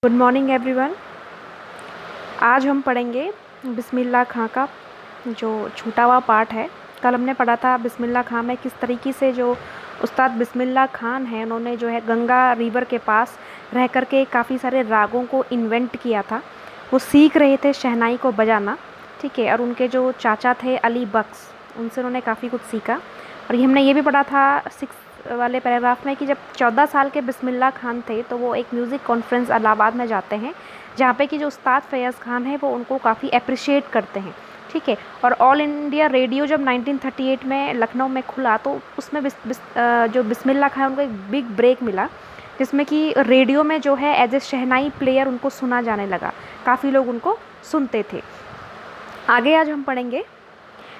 Good morning everyone. आज हम पढ़ेंगे बिस्मिल्लाह खां का जो छूटा हुआ पार्ट है। कल हमने पढ़ा था बिस्मिल्लाह खां में किस तरीके से जो उस्ताद बिस्मिल्लाह खान हैं उन्होंने जो है गंगा रिवर के पास रह कर के काफ़ी सारे रागों को इन्वेंट किया था। वो सीख रहे थे शहनाई को बजाना, ठीक है। और उनके जो चाचा थे अली बख्श, उनसे उन्होंने काफ़ी कुछ सीखा। और हमने ये भी पढ़ा था 6 वाले पैराग्राफ में कि जब 14 साल के बिस्मिल्लाह खान थे तो वो एक म्यूज़िक कॉन्फ्रेंस इलाहाबाद में जाते हैं, जहाँ पे कि जो उस्ताद फैयाज़ खान है वो उनको काफ़ी अप्रिशिएट करते हैं, ठीक है। और ऑल इंडिया रेडियो जब 1938 में लखनऊ में खुला तो उसमें जो बिस्मिल्लाह खान उनको एक बिग ब्रेक मिला, जिसमें कि रेडियो में जो है एज ए शहनाई प्लेयर उनको सुना जाने लगा, काफ़ी लोग उनको सुनते थे। आगे आज हम पढ़ेंगे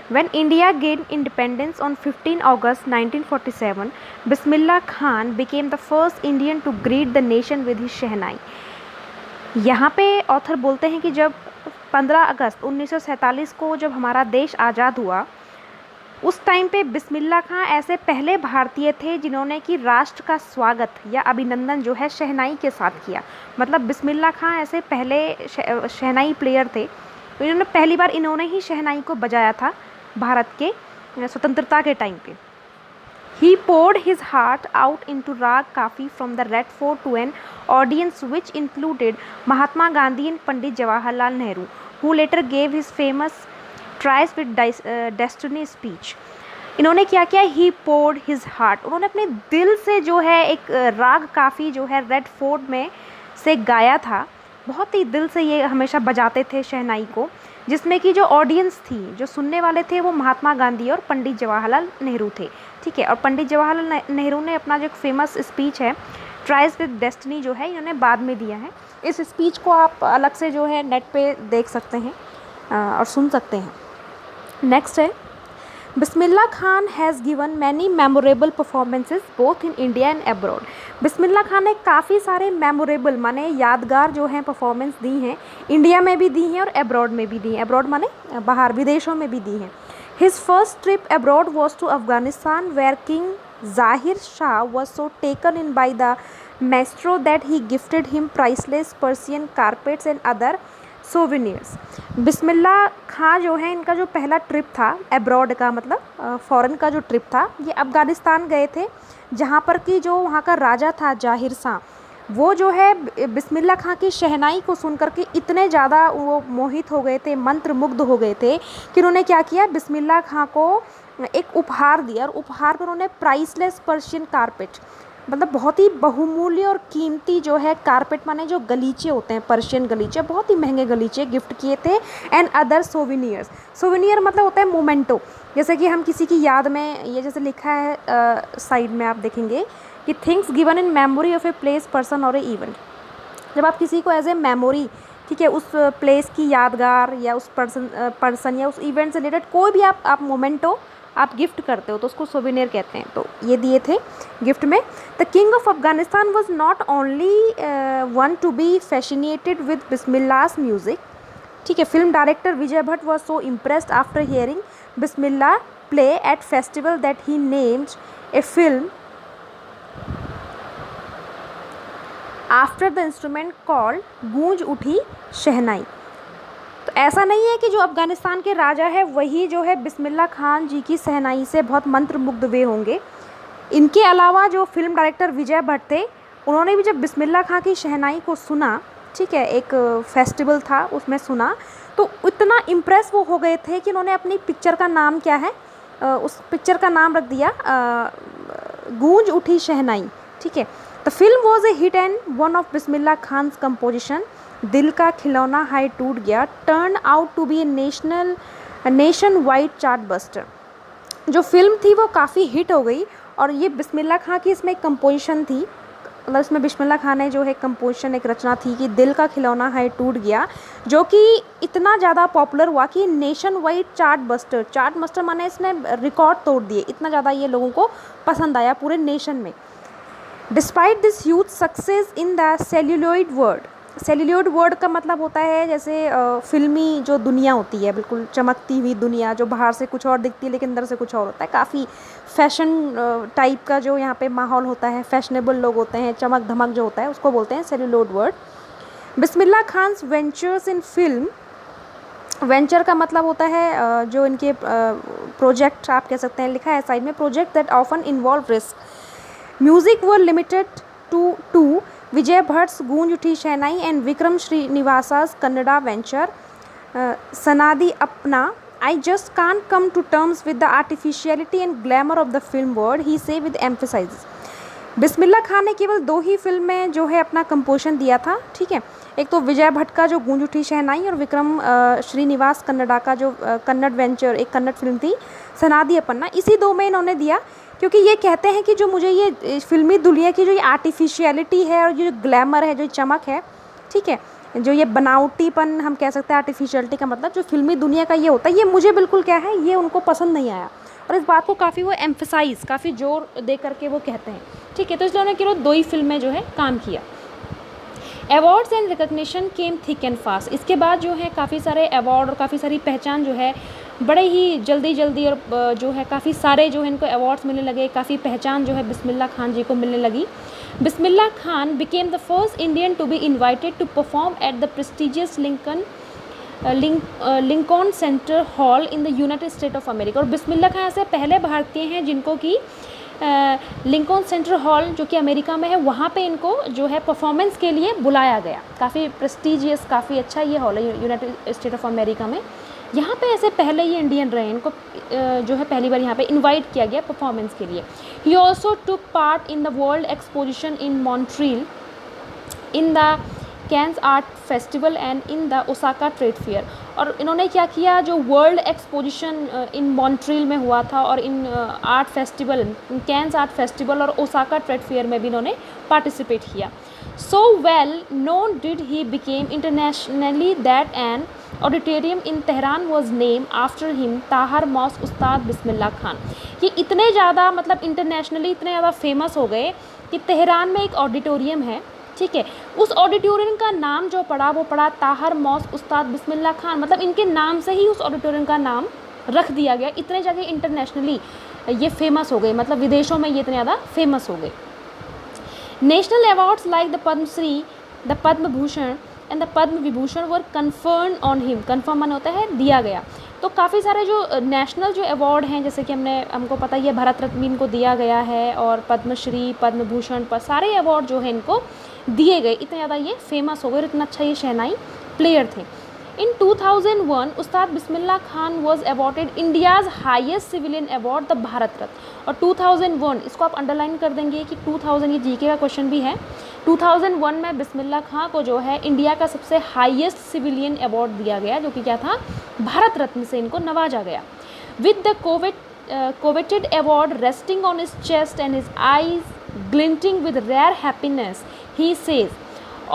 When India gained independence on 15 August 1947, Bismillah Khan became the first Indian to greet the nation with his शहनाई। यहाँ पे ऑथर बोलते हैं कि जब 15 अगस्त 1947 को जब हमारा देश आज़ाद हुआ, उस टाइम पे बिस्मिल्लाह खां ऐसे पहले भारतीय थे जिन्होंने कि राष्ट्र का स्वागत या अभिनंदन जो है शहनाई के साथ किया। मतलब बिस्मिल्लाह खां ऐसे पहले शहनाई प्लेयर थे, तो इन्होंने पहली बार इन्होंने ही शहनाई को बजाया था भारत के स्वतंत्रता के टाइम पे। He poured his heart out into Rag Kafi from the Red Fort to an audience which included Mahatma Gandhi and Pandit Jawaharlal Nehru, who later gave his famous Tries with Destiny speech. इन्होंने क्या किया? He poured his heart. उन्होंने अपने दिल से जो है एक राग काफ़ी जो है रेड फोर्ट में से गाया था। बहुत ही दिल से ये हमेशा बजाते थे शहनाई को, जिसमें कि जो ऑडियंस थी, जो सुनने वाले थे, वो महात्मा गांधी और पंडित जवाहरलाल नेहरू थे, ठीक है। और पंडित जवाहरलाल नेहरू ने अपना जो फेमस स्पीच है ट्राइज विद डेस्टिनी जो है इन्होंने बाद में दिया है। इस स्पीच को आप अलग से जो है नेट पे देख सकते हैं और सुन सकते हैं। नेक्स्ट है Bismillah Khan has given many memorable performances both in India and abroad. Bismillah Khan ने काफ़ी सारे मेमोरेबल माने यादगार जो हैं परफॉर्मेंस दी हैं, इंडिया में भी दी हैं और अब्रॉड में भी दी हैं। अब्रॉड माने बाहर विदेशों में भी दी हैं। His first trip abroad was to Afghanistan where king Zahir Shah was so taken in by the maestro that he gifted him priceless Persian carpets and other souvenirs. Bismillah Khan जो है इनका जो पहला ट्रिप था अब्रॉड का, मतलब फ़ॉरेन का जो ट्रिप था, ये अफ़गानिस्तान गए थे, जहाँ पर कि जो वहाँ का राजा था जाहिर शाह, वो जो है बिस्मिल्लाह खां की शहनाई को सुन करके इतने ज़्यादा वो मोहित हो गए थे, मंत्रमुग्ध हो गए थे कि उन्होंने क्या किया, बिस्मिल्लाह खां को एक उपहार दिया। और उपहार में उन्होंने प्राइसलेस पर्शियन कारपेट, मतलब बहुत ही बहुमूल्य और कीमती जो है कारपेट माने जो गलीचे होते हैं, पर्शियन गलीचे, बहुत ही महंगे गलीचे गिफ्ट किए थे। एंड अदर सोविनियर्स, सोविनियर मतलब होता है मोमेंटो, जैसे कि हम किसी की याद में, ये जैसे लिखा है साइड में आप देखेंगे कि things given in memory of a place, person और ए इवेंट। जब आप किसी को एज ए मेमोरी, ठीक है, उस प्लेस की यादगार या उस पर्सन या उस इवेंट से रिलेटेड कोई भी आप मोमेंटो आप गिफ्ट करते हो तो उसको सोविनियर कहते हैं। तो ये दिए थे गिफ्ट में। The king of Afghanistan was not only one to be fascinated with Bismillah's music, ठीक है। Film director Vijay Bhatt was so impressed after hearing Bismillah play at festival that he named a film after the instrument called Goonj Uthi शहनाई। तो ऐसा नहीं है कि जो अफ़गानिस्तान के राजा है वही जो है बिस्मिल्लाह खान जी की शहनाई से बहुत मंत्रमुग्ध हुए होंगे। इनके अलावा जो फिल्म डायरेक्टर विजय भट्ट थे, उन्होंने भी जब बिस्मिल्लाह खान की शहनाई को सुना, ठीक है, एक फेस्टिवल था उसमें सुना, तो इतना इम्प्रेस वो हो गए थे कि उन्होंने अपनी पिक्चर का नाम क्या है, उस पिक्चर का नाम रख दिया गूंज उठी शहनाई, ठीक है। The film was a hit and one of Bismillah Khan's composition Dil Ka Khilona Haye Toot Gaya turn out to be a nation wide chart buster. जो फिल्म थी वो काफ़ी हिट हो गई और ये बिस्मिल्लाह खां की इसमें एक कंपोजिशन थी, मतलब इसमें बिस्मिल्लाह खां ने जो है कंपोजिशन एक रचना थी कि दिल का खिलौना हाई टूट गया, जो कि इतना ज़्यादा पॉपुलर हुआ कि नेशन वाइड चार्ट बस्टर माने इसने रिकॉर्ड तोड़ दिए, इतना ज़्यादा ये लोगों को पसंद आया पूरे नेशन में। Despite this huge success in the celluloid world, celluloid word का मतलब होता है जैसे फिल्मी जो दुनिया होती है, बिल्कुल चमकती हुई दुनिया, जो बाहर से कुछ और दिखती है लेकिन अंदर से कुछ और होता है, काफ़ी फैशन टाइप का जो यहाँ पे माहौल होता है, फैशनेबल लोग होते हैं, चमक धमक जो होता है उसको बोलते हैं celluloid word. Bismillah Khan's ventures in film, venture का मतलब होता है जो इनके प्रोजेक्ट आप कह सकते हैं, लिखा है साइड में, project that often involve risk. Music were limited to Vijay Bhatt's Goonj Uthi Shehnai and Vikram Srinivasa's Kannada venture Sanadi Appanna. I just can't come to terms with the artificiality and glamour of the film world, he say with emphasis। बिस्मिल्लाह खान ने केवल 2 ही film में जो है अपना composition दिया था, ठीक है। एक तो विजय भट्ट का जो गूंज उठी शहनाई, और विक्रम श्रीनिवास कन्नड़ा का जो कन्नड़ वेंचर, एक कन्नड़ फिल्म थी सनादी अपन्ना, इसी 2 में इन्होंने दिया, क्योंकि ये कहते हैं कि जो मुझे ये फिल्मी दुनिया की जो ये आर्टिफिशियलिटी है और जो ग्लैमर है, जो चमक है, ठीक है, जो ये बनावटीपन हम कह सकते हैं, आर्टिफिशियलिटी का मतलब जो फिल्मी दुनिया का ये होता है, ये मुझे बिल्कुल क्या है, ये उनको पसंद नहीं आया। और इस बात को काफ़ी वो एम्फसाइज, काफ़ी जोर दे करके वो कहते हैं, ठीक है। तो इसलिए उन्होंने केवल 2 ही फिल्म में जो है काम किया। Awards and recognition came thick and fast. इसके बाद जो है काफ़ी सारे अवार्ड और काफ़ी सारी पहचान जो है बड़े ही जल्दी और जो है काफ़ी सारे जो है इनको अवार्ड्स मिलने लगे, काफ़ी पहचान जो है बिस्मिल्लाह खान जी को मिलने लगी। Bismillah Khan became the first Indian to be invited to perform at the prestigious Lincoln Center Hall in the United States of America। और बिस्मिल्लाह खान ऐसे पहले भारतीय हैं जिनको कि लिंकन सेंटर हॉल जो कि अमेरिका में है, वहाँ पे इनको जो है परफॉर्मेंस के लिए बुलाया गया। काफ़ी प्रेस्टिजियस, काफ़ी अच्छा ये हॉल है यूनाइटेड स्टेट ऑफ अमेरिका में। यहाँ पे ऐसे पहले ये इंडियन रहे, इनको जो है पहली बार यहाँ पे इनवाइट किया गया परफॉर्मेंस के लिए। He also took part in the world exposition in Montreal, in the Cannes art festival and in the Osaka trade fair. और इन्होंने क्या किया, जो वर्ल्ड एक्सपोजिशन इन मॉन्ट्रियल में हुआ था और इन art festival, Cannes art festival और ओसाका ट्रेड फेयर में भी इन्होंने पार्टिसिपेट किया। So well known did he became internationally that an auditorium in Tehran was named after him, ताहर मॉस्क उस्ताद बिस्मिल्लाह खान। ये इतने ज़्यादा मतलब इंटरनेशनली इतने ज़्यादा फेमस हो गए कि तेहरान में एक ऑडिटोरियम है, ठीक है, उस ऑडिटोरियम का नाम जो पड़ा वो पड़ा ताहर मॉस्क उस्ताद बिस्मिल्लाह खान। मतलब इनके नाम से ही उस ऑडिटोरियम का नाम रख दिया गया। इतने जगह इंटरनेशनली ये फेमस हो गए, मतलब विदेशों में ये इतने ज़्यादा फेमस हो गए। National awards like the Padma Shri, the Padma Bhushan and the Padma Vibhushan were conferred on him। Confirm मन होता है दिया गया। तो काफ़ी सारे जो नेशनल जो अवार्ड हैं, जैसे कि हमको पता ही है भारत रत्न इनको दिया गया है, और पद्मश्री, पद्म भूषण पर सारे अवार्ड जो है इनको दिए गए। इतने ज़्यादा ये फेमस हो गए और इतना अच्छा ये शहनाई प्लेयर थे। In 2001 Ustad Bismillah Khan was awarded India's highest civilian award the Bharat Ratna. और 2001 इसको आप अंडरलाइन कर देंगे कि 2000, ये जीके का क्वेश्चन भी है, 2001 में बिस्मिल्लाह खान को जो है इंडिया का सबसे हाईएस्ट सिविलियन अवार्ड दिया गया, जो कि क्या था, भारत रत्न से इनको नवाजा गया। With the coveted award resting on his chest and his eyes glinting with rare happiness, he says,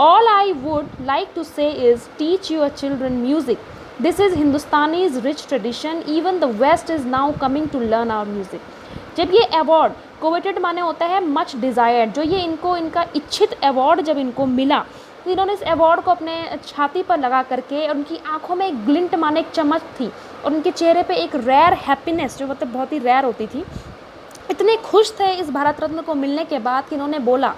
all I would like to say is teach your children music. This is Hindustani's rich tradition. Even the West is now coming to learn our music। जब ये award coveted माने होता है much desired, जो ये इनको इनका इच्छित अवार्ड जब इनको मिला, तो इन्होंने इस अवार्ड को अपने छाती पर लगा करके, और उनकी आंखों में एक ग्लिंट माने एक चमक थी, और उनके चेहरे पे एक रेयर हैप्पीनेस, जो मतलब बहुत ही रेयर होती थी। इतने खुश थे इस भारत रत्न को मिलने के बाद कि इन्होंने बोला,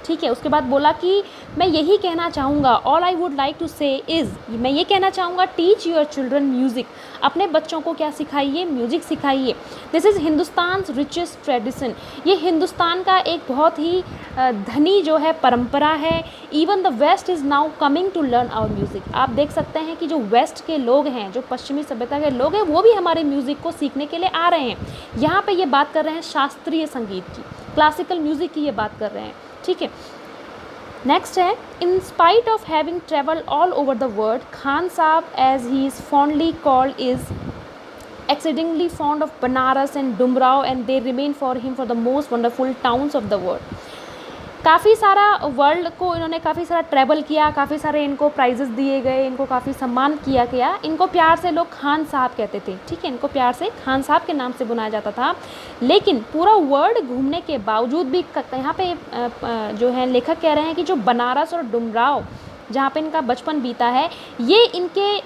ठीक है, उसके बाद बोला कि मैं यही कहना चाहूँगा, all I would like to say is, मैं ये कहना चाहूँगा, टीच योर चिल्ड्रन म्यूज़िक। अपने बच्चों को क्या सिखाइए, म्यूज़िक सिखाइए। This is Hindustan richest tradition. ये हिंदुस्तान का एक बहुत ही धनी जो है परंपरा है। Even the west is now coming to learn our music. आप देख सकते हैं कि जो वेस्ट के लोग हैं, जो पश्चिमी सभ्यता के लोग हैं, वो भी हमारे म्यूज़िक को सीखने के लिए आ रहे हैं। यहाँ पे ये बात कर रहे हैं शास्त्रीय संगीत की, क्लासिकल म्यूज़िक की ये बात कर रहे हैं, ठीक है। नेक्स्ट है, in spite of having travel all over the world, Khan Sahab as he is fondly called is exceedingly fond of Banaras and Dumrao and they remain for him for the most wonderful towns of the world। काफ़ी सारा world को इन्होंने काफ़ी सारा travel किया, काफ़ी सारे इनको प्राइजेस दिए गए, इनको काफ़ी सम्मान किया गया। इनको प्यार से लोग खान साहब कहते थे, ठीक है, इनको प्यार से खान साहब के नाम से बुलाया जाता था। लेकिन पूरा वर्ल्ड घूमने के बावजूद भी यहाँ पे जो है लेखक कह रहे हैं कि जो बनारस और डुमराव जहाँ पे इनका बचपन बीता है, ये इनके,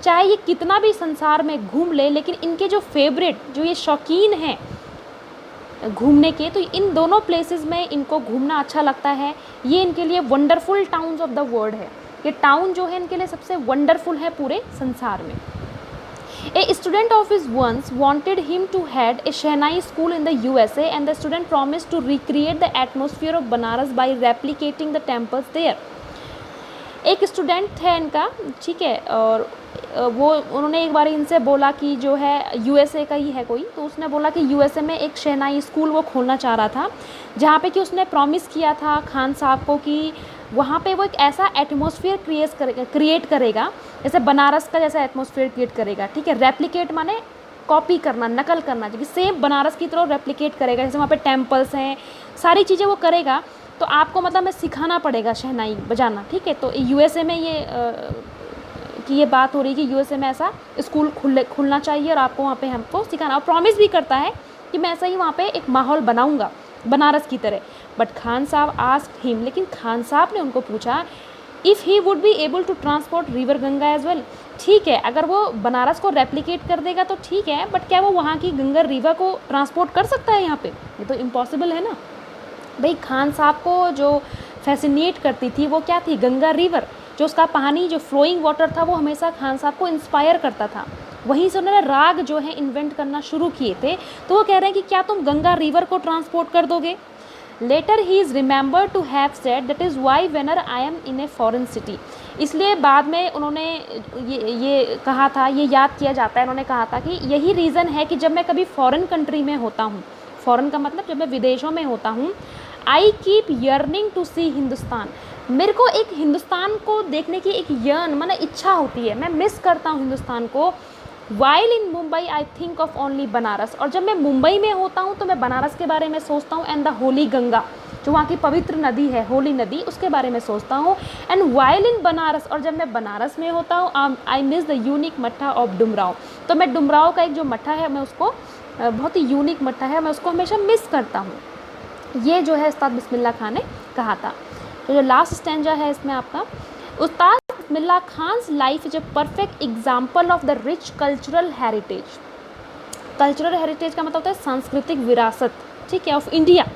चाहे ये कितना भी संसार में घूम ले, लेकिन इनके जो फेवरेट, जो ये शौकीन हैं घूमने के, तो इन दोनों प्लेसेस में इनको घूमना अच्छा लगता है। ये इनके लिए wonderful towns of the world है। ये टाउन जो है इनके लिए सबसे वंडरफुल है पूरे संसार में। A student of his once wanted him to head a Shehnai school in the USA, and the student promised to recreate the atmosphere of Banaras by replicating the temples there. एक student थे इनका, ठीक है, और वो उन्होंने एक बार इनसे बोला कि जो है यूएसए का ही है कोई, तो उसने बोला कि यूएसए में एक शहनाई स्कूल वो खोलना चाह रहा था, जहाँ पे कि उसने प्रॉमिस किया था खान साहब को कि वहाँ पे वो एक ऐसा एटमॉस्फेयर क्रिएट करेगा जैसे बनारस का जैसा एटमॉस्फेयर क्रिएट करेगा, ठीक है। रेप्लिकेट माने कॉपी करना, नकल करना, जो कि सेम बनारस की तरह रेप्लिकेट करेगा, जैसे वहाँ पे टेम्पल्स हैं, सारी चीज़ें वो करेगा। तो आपको मतलब मैं सिखाना पड़ेगा शहनाई बजाना, ठीक है। तो यूएसए में ये बात हो रही है कि यूएसए में ऐसा स्कूल खुलना चाहिए और आपको वहाँ पे हमको सिखाना, और प्रॉमिस भी करता है कि मैं ऐसा ही वहाँ पे एक माहौल बनाऊँगा बनारस की तरह। बट खान साहब आस्क्ड हिम, लेकिन खान साहब ने उनको पूछा if he would be able to transport river Ganga as well, ठीक है, अगर वो बनारस को रेप्लिकेट कर देगा तो ठीक है, बट क्या वो वहाँ की गंगा रिवर को ट्रांसपोर्ट कर सकता है यहाँ पे? ये तो इम्पॉसिबल है ना भाई। खान साहब को जो फैसिनेट करती थी वो क्या थी? गंगा रिवर, जो उसका पानी, जो फ्लोइंग वाटर था, वो हमेशा खान साहब को इंस्पायर करता था। वहीं से उन्होंने राग जो है इन्वेंट करना शुरू किए थे। तो वो कह रहे हैं कि क्या तुम गंगा रिवर को ट्रांसपोर्ट कर दोगे? Later he is remember to have said that is why whenever I am in a foreign city. इसलिए बाद में उन्होंने ये कहा था, ये याद किया जाता है, उन्होंने कहा था कि यही रीज़न है कि जब मैं कभी फॉरेन कंट्री में होता हूँ, फॉरेन का मतलब जब मैं विदेशों में होता हूँ, आई कीप यर्निंग टू सी हिंदुस्तान, मेरे को एक हिंदुस्तान को देखने की एक यर्न माने इच्छा होती है, मैं मिस करता हूँ हिंदुस्तान को। While in Mumbai I think of only Banaras, और जब मैं मुंबई में होता हूँ तो मैं बनारस के बारे में सोचता हूँ, एंड द होली गंगा, जो वहाँ की पवित्र नदी है, होली नदी, उसके बारे में सोचता हूँ। एंड वाइल इन बनारस, और जब मैं बनारस में होता हूँ, आई मिस द यूनिक मट्ठा ऑफ डुमराव, तो मैं डुमराव का एक जो मट्ठा है, मैं उसको बहुत ही यूनिक मट्ठा है, मैं उसको हमेशा मिस करता हूँ। ये जो है उस्ताद बिस्मिल्लाह खान ने कहा था। तो जो लास्ट स्टैंजा है इसमें आपका, Ustad Bismillah Khan's life is a perfect example of the rich cultural heritage. Cultural heritage का मतलब होता है सांस्कृतिक विरासत, ठीक है, of India.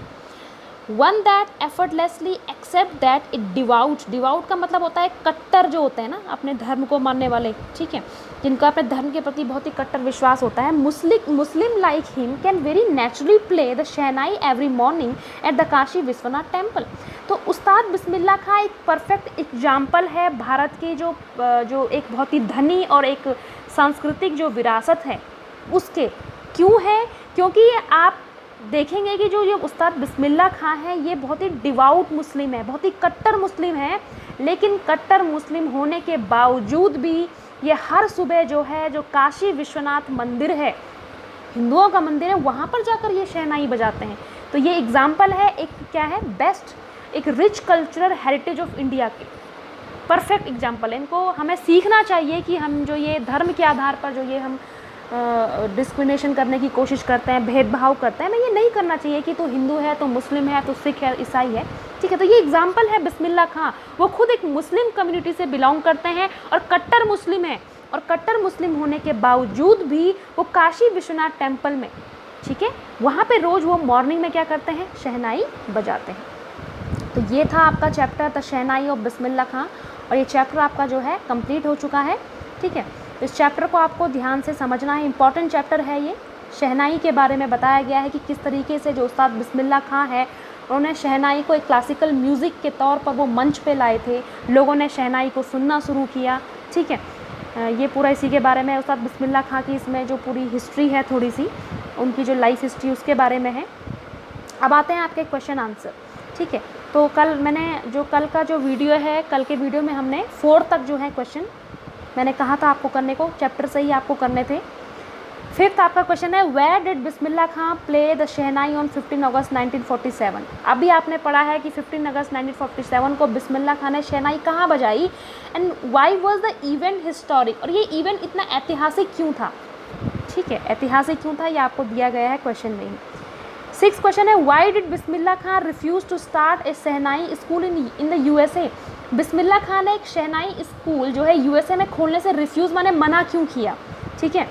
One that effortlessly accept that it devout, devout का मतलब होता है कट्टर, जो होते हैं ना अपने धर्म को मानने वाले, ठीक है, जिनको अपने धर्म के प्रति बहुत ही कट्टर विश्वास होता है। Muslim like him can very naturally play the shehnai every morning at the Kashi Vishwanath temple. तो उस्ताद बिस्मिल्लाह खां एक परफेक्ट एग्जाम्पल है भारत के जो एक बहुत ही धनी और एक सांस्कृतिक जो विरासत है उसके। क्यों है? क्योंकि आप देखेंगे कि जो ये उस्ताद बिस्मिल्लाह खां है, ये बहुत ही डिवाउट मुस्लिम है, बहुत ही कट्टर मुस्लिम है, लेकिन कट्टर मुस्लिम होने के बावजूद भी ये हर सुबह जो है, जो काशी विश्वनाथ मंदिर है, हिंदुओं का मंदिर है, वहाँ पर जाकर ये शहनाई बजाते हैं। तो ये एग्जाम्पल है एक, क्या है, बेस्ट, एक rich cultural heritage of India के परफेक्ट एग्जाम्पल है। इनको हमें सीखना चाहिए कि हम जो ये धर्म के आधार पर जो ये हम डिस्क्रिमिनेशन करने की कोशिश करते हैं, भेदभाव करते हैं, हमें ये नहीं करना चाहिए कि तो हिंदू है, तो मुस्लिम है, तो सिख है, ईसाई है, ठीक है। तो ये एग्जाम्पल है बिस्मिल्लाह खां, वो खुद एक मुस्लिम कम्युनिटी से बिलोंग करते हैं और कट्टर मुस्लिम हैं, और कट्टर मुस्लिम होने के बावजूद भी वो काशी विश्वनाथ टेम्पल में, ठीक है, वहाँ पे रोज़ वो मॉर्निंग में क्या करते हैं, शहनाई बजाते हैं। तो ये था आपका चैप्टर द शहनाई ऑफ बिस्मिल्लाह खां, और ये चैप्टर आपका जो है कंप्लीट हो चुका है, ठीक है। इस चैप्टर को आपको ध्यान से समझना है, इंपॉर्टेंट चैप्टर है ये। शहनाई के बारे में बताया गया है कि किस तरीके से जो उस्ताद बिस्मिल्लाह खां है, उन्होंने शहनाई को एक क्लासिकल म्यूज़िक के तौर पर वो मंच पे लाए थे, लोगों ने शहनाई को सुनना शुरू किया, ठीक है। ये पूरा इसी के बारे में उस्ताद बिस्मिल्लाह खां की इसमें जो पूरी हिस्ट्री है, थोड़ी सी उनकी जो लाइफ हिस्ट्री उसके बारे में है। अब आते हैं आपके क्वेश्चन आंसर, ठीक है। तो कल का जो वीडियो है, कल के वीडियो में हमने 4 तक जो है क्वेश्चन मैंने कहा था आपको करने को, चैप्टर से ही आपको करने थे। 5th आपका क्वेश्चन है, where did Bismillah Khan play the shehnai on 15 August 1947। अभी आपने पढ़ा है कि 15 अगस्त 1947 को बिस्मिल्लाह खां ने शहनाई कहाँ बजाई, and why was the event historic, और ये इवेंट इतना ऐतिहासिक क्यों था, ठीक है, ऐतिहासिक क्यों था, ये आपको दिया गया है क्वेश्चन में ही। 6th क्वेश्चन है, why did Bismillah Khan refuse to start a shehnai school in the USA. Bismillah Khan ने एक शहनाई स्कूल जो है यूएसए में खोलने से रिफ्यूज़ माने मना क्यों किया, ठीक है।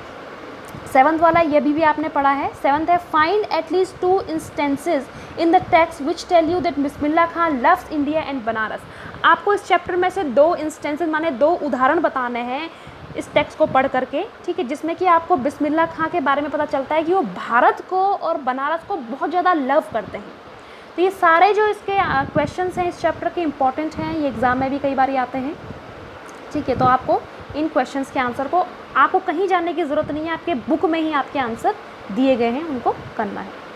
सेवन्थ वाला ये भी आपने पढ़ा है। सेवन्थ है find at least 2 instances in the text which tell you that Bismillah Khan loves India and Banaras. आपको इस चैप्टर में से 2 इंस्टेंसेस माने 2 उदाहरण बताने हैं इस टेक्स्ट को पढ़ करके, ठीक है, जिसमें कि आपको बिस्मिल्लाह खां के बारे में पता चलता है कि वो भारत को और बनारस को बहुत ज़्यादा लव करते हैं। तो ये सारे जो इसके क्वेश्चंस हैं इस चैप्टर के इंपॉर्टेंट हैं, ये एग्ज़ाम में भी कई बार आते हैं, ठीक है। तो आपको इन क्वेश्चंस के आंसर को आपको कहीं जाने की ज़रूरत नहीं है, आपके बुक में ही आपके आंसर दिए गए हैं, उनको करना है।